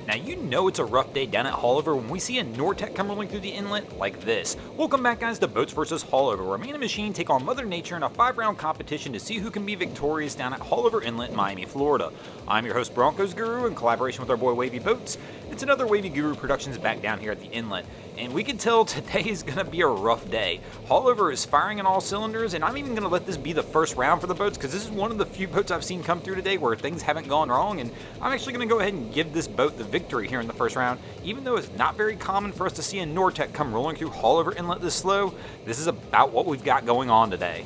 Now you know it's a rough day down at Haulover when we see a Nortec come rolling through the inlet like this. Welcome back guys to Boats vs. Haulover, where man and machine take on Mother Nature in a 5-round competition to see who can be victorious down at Haulover Inlet, Miami, Florida. I'm your host Broncos Guru in collaboration with our boy Wavy Boats. It's another Wavy Guru Productions back down here at the inlet, and we can tell today is going to be a rough day. Haulover is firing on all cylinders, and I'm even going to let this be the first round for the boats because this is one of the few boats I've seen come through today where things haven't gone wrong, and I'm actually going to go ahead and give this boat the victory here in the first round. Even though it's not very common for us to see a Nortec come rolling through Haulover Inlet this slow, this is about what we've got going on today.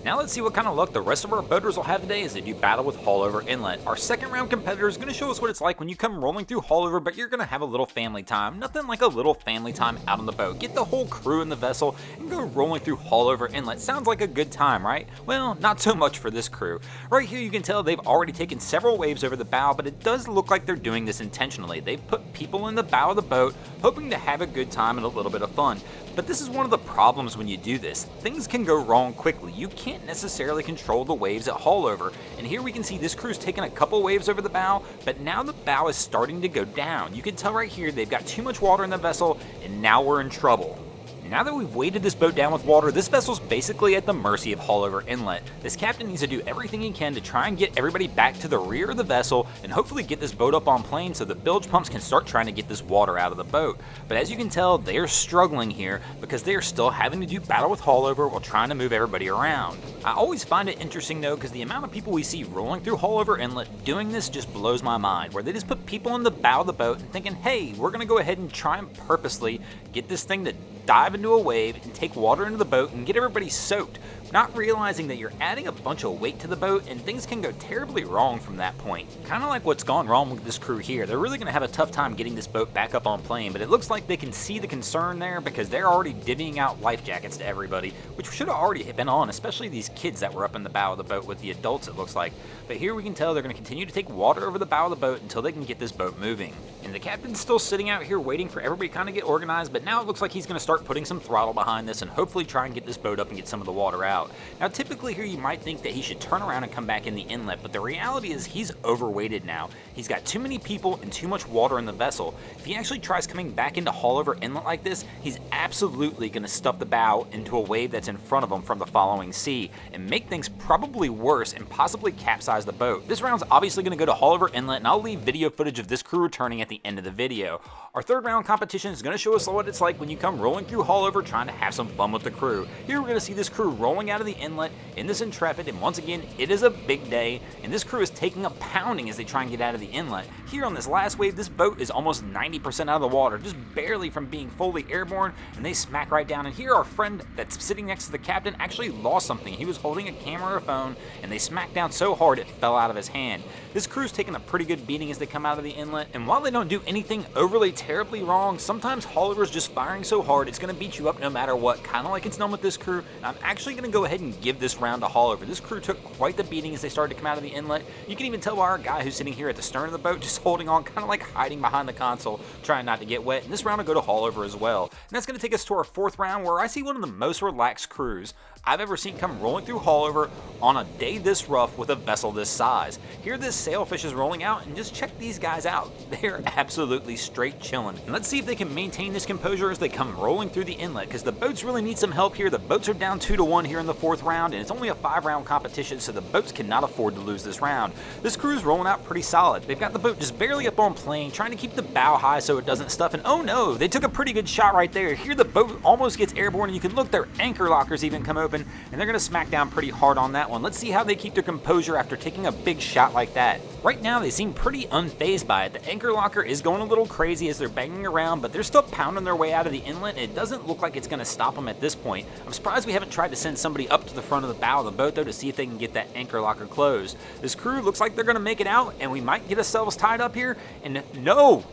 Now let's see what kind of luck the rest of our boaters will have today as they do battle with Haulover Inlet. Our second round competitor is going to show us what it's like when you come rolling through Haulover, but you're going to have a little family time. Nothing like a little family time out on the boat. Get the whole crew in the vessel and go rolling through Haulover Inlet. Sounds like a good time, right? Well, not so much for this crew. Right here you can tell they've already taken several waves over the bow, but it does look like they're doing this intentionally. They've put people in the bow of the boat, hoping to have a good time and a little bit of fun. But this is one of the problems when you do this. Things can go wrong quickly. You can't necessarily control the waves at Haulover. And here we can see this crew's taken a couple waves over the bow, but now the bow is starting to go down. You can tell right here they've got too much water in the vessel, and now we're in trouble. Now that we've weighted this boat down with water, this vessel's basically at the mercy of Haulover Inlet. This captain needs to do everything he can to try and get everybody back to the rear of the vessel and hopefully get this boat up on plane so the bilge pumps can start trying to get this water out of the boat. But as you can tell, they are struggling here because they are still having to do battle with Haulover while trying to move everybody around. I always find it interesting though because the amount of people we see rolling through Haulover Inlet doing this just blows my mind, where they just put people in the bow of the boat and thinking, hey, we're going to go ahead and try and purposely get this thing to dive into a wave and take water into the boat and get everybody soaked, not realizing that you're adding a bunch of weight to the boat and things can go terribly wrong from that point. Kind of like what's gone wrong with this crew here. They're really going to have a tough time getting this boat back up on plane, but it looks like they can see the concern there because they're already divvying out life jackets to everybody, which should have already been on, especially these kids that were up in the bow of the boat with the adults, it looks like. But here we can tell they're going to continue to take water over the bow of the boat until they can get this boat moving. And the captain's still sitting out here waiting for everybody to kind of get organized, but now it looks like he's going to start putting some throttle behind this and hopefully try and get this boat up and get some of the water out. Now typically here you might think that he should turn around and come back in the inlet, but the reality is he's overweighted now. He's got too many people and too much water in the vessel. If he actually tries coming back into Haulover Inlet like this, he's absolutely going to stuff the bow into a wave that's in front of him from the following sea and make things probably worse and possibly capsize the boat. This round's obviously going to go to Haulover Inlet, and I'll leave video footage of this crew returning at the end of the video. Our third round competition is going to show us what it's like when you come rolling through Haulover trying to have some fun with the crew. Here we're going to see this crew rolling out of the inlet in this Intrepid, and once again it is a big day and this crew is taking a pounding as they try and get out of the inlet. Here on this last wave, this boat is almost 90% out of the water, just barely from being fully airborne, and they smack right down. And here our friend that's sitting next to the captain actually lost something. He was holding a camera or a phone and they smacked down so hard it fell out of his hand. This crew's taking a pretty good beating as they come out of the inlet, and while they don't do anything overly terribly wrong, sometimes Haulover's just firing so hard it's going to beat you up no matter what, kind of like it's done with this crew. I'm actually going to go ahead and give this round to Haulover. This crew took quite the beating as they started to come out of the inlet. You can even tell by our guy who's sitting here at the stern of the boat just holding on, kind of like hiding behind the console, trying not to get wet. And this round will go to Haulover as well. And that's going to take us to our fourth round, where I see one of the most relaxed crews I've ever seen come rolling through Haulover on a day this rough with a vessel this size. Here this Sailfish is rolling out, and just check these guys out. They're absolutely straight chilling. And let's see if they can maintain this composure as they come rolling through the inlet, because the boats really need some help here. The boats are down 2-1 here in the fourth round, and it's only a 5-round competition, so the boats cannot afford to lose this round. This crew's rolling out pretty solid. They've got the boat just barely up on plane, trying to keep the bow high so it doesn't stuff, and oh no, they took a pretty good shot right there. Here the boat almost gets airborne, and you can look, their anchor lockers even come open, and they're going to smack down pretty hard on that one. Let's see how they keep their composure after taking a big shot like that. Right now they seem pretty unfazed by it. The anchor locker is going a little crazy as they're banging around, but they're still pounding their way out of the inlet, and it doesn't look like it's going to stop them at this point. I'm surprised we haven't tried to send somebody up to the front of the bow of the boat though to see if they can get that anchor locker closed. This crew looks like they're going to make it out, and we might get ourselves tied up here. And no,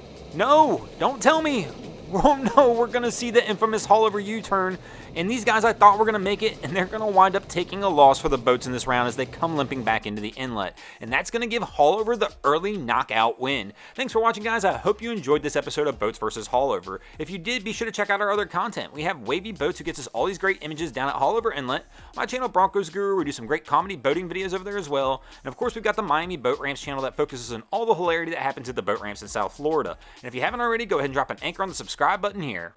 don't tell me. Oh no, we're going to see the infamous Haulover U-turn, And these guys I thought were going to make it, and they're going to wind up taking a loss for the boats in this round as they come limping back into the inlet. And that's going to give Haulover the early knockout win. Thanks for watching, guys. I hope you enjoyed this episode of Boats vs. Haulover. If you did, be sure to check out our other content. We have Wavy Boats, who gets us all these great images down at Haulover Inlet. My channel, Broncos Guru, we do some great comedy boating videos over there as well. And of course, we've got the Miami Boat Ramps channel that focuses on all the hilarity that happens at the boat ramps in South Florida. And if you haven't already, go ahead and drop an anchor on the subscribe button here.